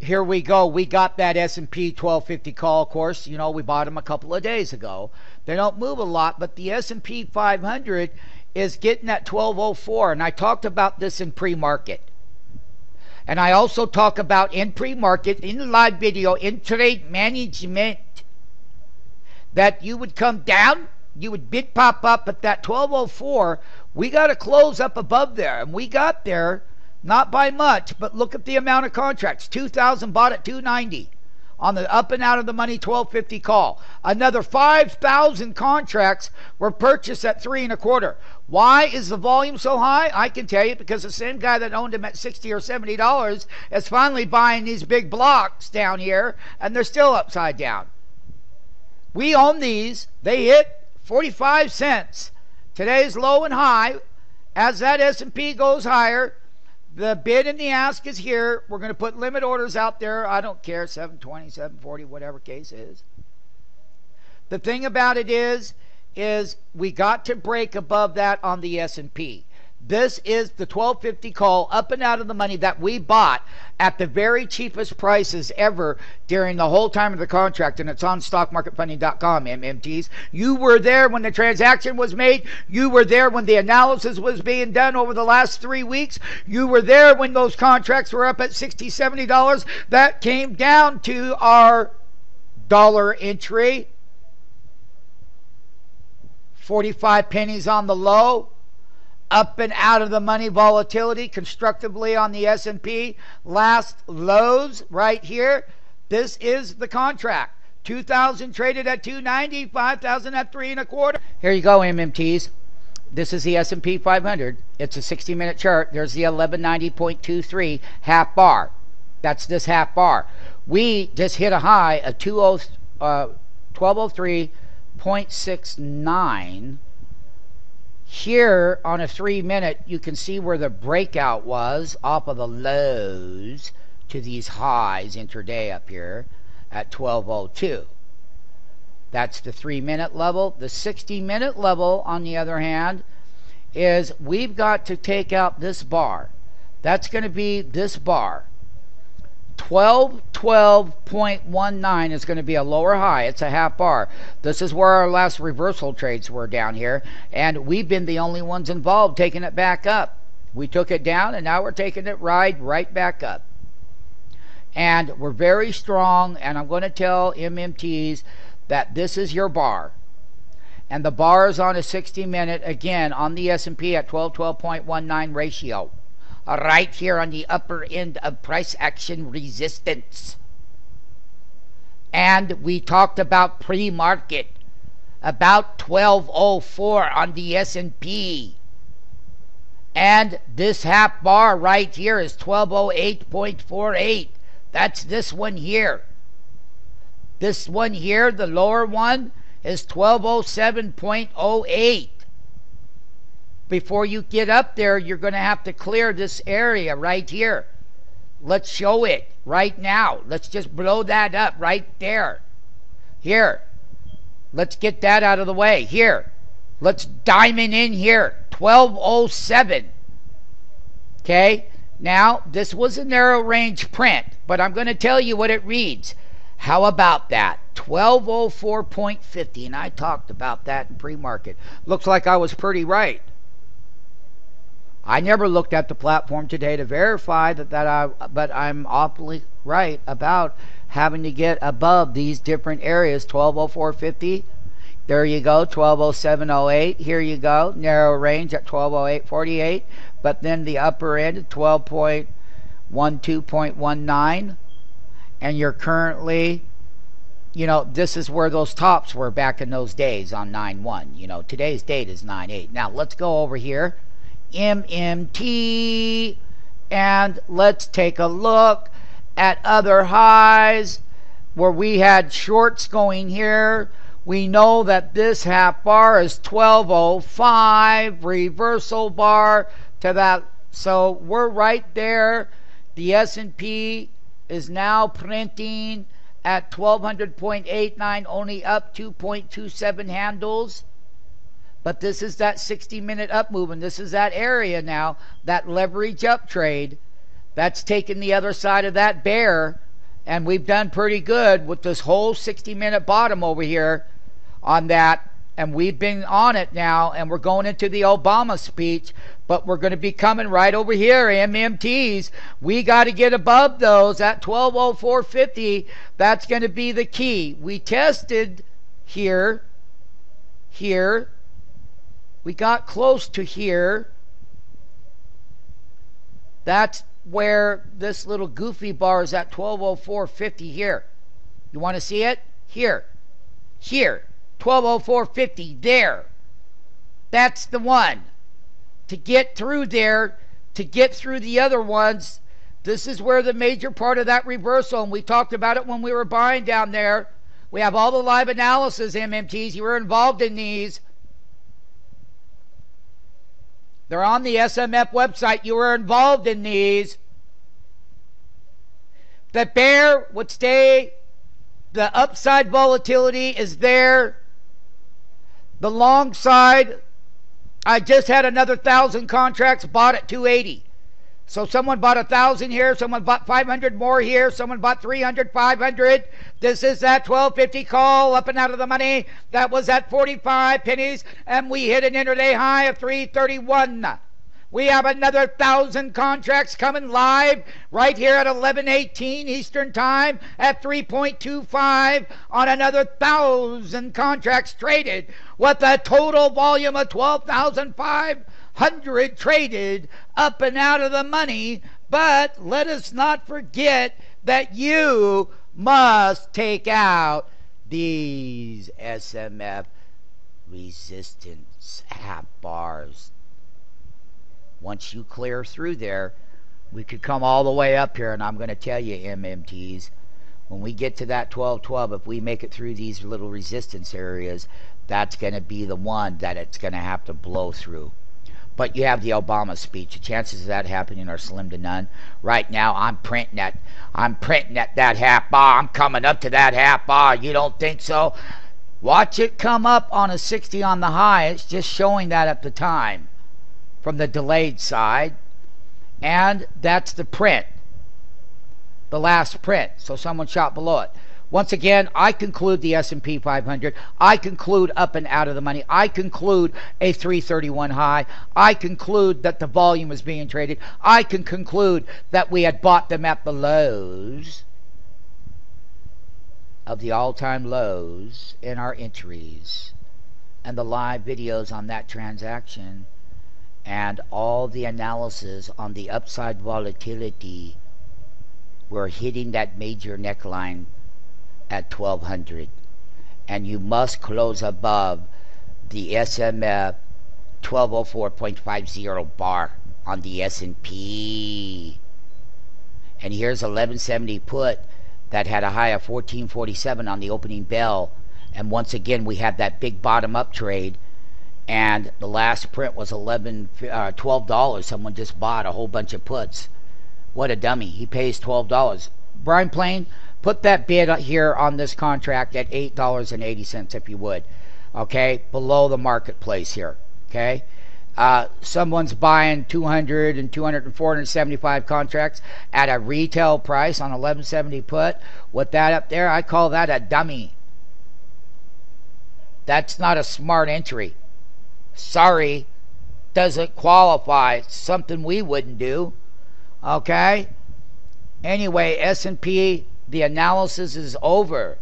here we go. We got that S&P 1250 call. Of course, you know, we bought them a couple of days ago. They don't move a lot, but the S&P 500 is getting at 1204, and I talked about this in pre-market. And I also talk about in pre-market, in live video, in trade management, that you would come down, you would bid pop up at that 1204. We got to close up above there, and we got there. Not by much, but look at the amount of contracts. 2,000 bought at 290 on the up and out of the money 1250 call. Another 5,000 contracts were purchased at 3.25. Why is the volume so high? I can tell you, because the same guy that owned them at $60 or $70 is finally buying these big blocks down here, and they're still upside down. We own these. They hit 45 cents. Today's low and high. As that S&P goes higher, the bid and the ask is here. We're going to put limit orders out there. I don't care, 720, 740, whatever case is. The thing about it is we got to break above that on the S&P. This is the 1250 call up and out of the money that we bought at the very cheapest prices ever during the whole time of the contract, and it's on stockmarketfunding.com, MMTs. You were there when the transaction was made. You were there when the analysis was being done over the last 3 weeks. You were there when those contracts were up at $60, $70. That came down to our dollar entry. 45 pennies on the low. Up and out of the money volatility constructively on the S&P. Last lows right here. This is the contract. 2,000 traded at 290, 5,000 at 3.25. Here you go, MMTs. This is the S&P 500. It's a 60-minute chart. There's the 1190.23 half bar. That's this half bar. We just hit a high of 1203.69. Here on a 3-minute, you can see where the breakout was off of the lows to these highs intraday up here at 1202. That's the 3-minute level. The 60-minute level, on the other hand, is we've got to take out this bar. That's going to be this bar. 1212.19 is going to be a lower high. It's a half bar. This is where our last reversal trades were down here, and we've been the only ones involved taking it back up. We took it down, and now we're taking it right back up. And we're very strong, and I'm going to tell MMTs that this is your bar. And the bar is on a 60-minute, again, on the S&P at 1212.19 ratio. Right here on the upper end of price action resistance. And we talked about pre-market, about 1204 on the S&P. And this half bar right here is 1208.48. That's this one here. This one here, the lower one, is 1207.08. Before you get up there, you're going to have to clear this area right here. Let's show it right now. Let's just blow that up right there. Here. Let's get that out of the way. Here. Let's diamond in here. 1207. Okay? Now, this was a narrow range print, but I'm going to tell you what it reads. How about that? 1204.50, and I talked about that in pre-market. Looks like I was pretty right. I never looked at the platform today to verify but I'm awfully right about having to get above these different areas. 1204.50. There you go. 1207.08. Here you go. Narrow range at 1208.48. But then the upper end, 12.12.19. And you're currently, you know, this is where those tops were back in those days on 9/1. You know, today's date is 9/8. Now let's go over here. MMT, and let's take a look at other highs where we had shorts going here. We know that this half bar is 1205, reversal bar to that, so we're right there. The S&P is now printing at 1200.89, only up 2.27 handles. But this is that 60-minute up move, and this is that area now, that leverage up trade. That's taking the other side of that bear And we've done pretty good with this whole 60-minute bottom over here on that. And we've been on it now, and we're going into the Obama speech, but we're going to be coming right over here, MMTs. We got to get above those at 1204.50. That's going to be the key. We tested here. We got close to here. That's where this little goofy bar is at 1204.50 here. You want to see it? Here. 1204.50 there. That's the one. To get through there, to get through the other ones, this is where the major part of that reversal, and we talked about it when we were buying down there. We have all the live analysis, MMTs. You were involved in these. They're on the SMF website. You were involved in these. The bear would stay. The upside volatility is there. The long side, I just had another 1,000 contracts bought at 280. So someone bought 1,000 here, someone bought 500 more here, someone bought 300, 500. This is that 1250 call up and out of the money. That was at 45 pennies, and we hit an intraday high of 331. We have another 1,000 contracts coming live right here at 11:18 Eastern Time at 3.25 on another 1,000 contracts traded with a total volume of 12,500 traded up and out of the money. But let us not forget that you must take out these SMF resistance half bars. Once you clear through there, we could come all the way up here, and I'm going to tell you, MMTs, when we get to that 1212, if we make it through these little resistance areas, that's going to be the one that it's going to have to blow through. But you have the Obama speech. The chances of that happening are slim to none. Right now, I'm printing at that half bar. I'm coming up to that half bar. You don't think so? Watch it come up on a 60 on the high. It's just showing that at the time from the delayed side, and that's the print, the last print. So someone shot below it. Once again, I conclude the S&P 500. I conclude up and out of the money. I conclude a 331 high. I conclude that the volume is being traded. I can conclude that we had bought them at the lows of the all-time lows in our entries, and the live videos on that transaction, and all the analysis on the upside volatility. We're hitting that major neckline at 1200, and you must close above the SMF 1204.50 bar on the S&P. And here's 1170 put that had a high of 1447 on the opening bell, and once again we had that big bottom up trade. And the last print was $12. Someone just bought a whole bunch of puts. What a dummy. He pays $12. Brian Plain, put that bid here on this contract at $8.80 if you would. Okay? Below the marketplace here. Okay? Someone's buying 200 and 200 and 475 contracts at a retail price on 1170 put. With that up there, I call that a dummy. That's not a smart entry. Sorry, doesn't qualify. It's something we wouldn't do. Okay? Anyway, S&P, the analysis is over.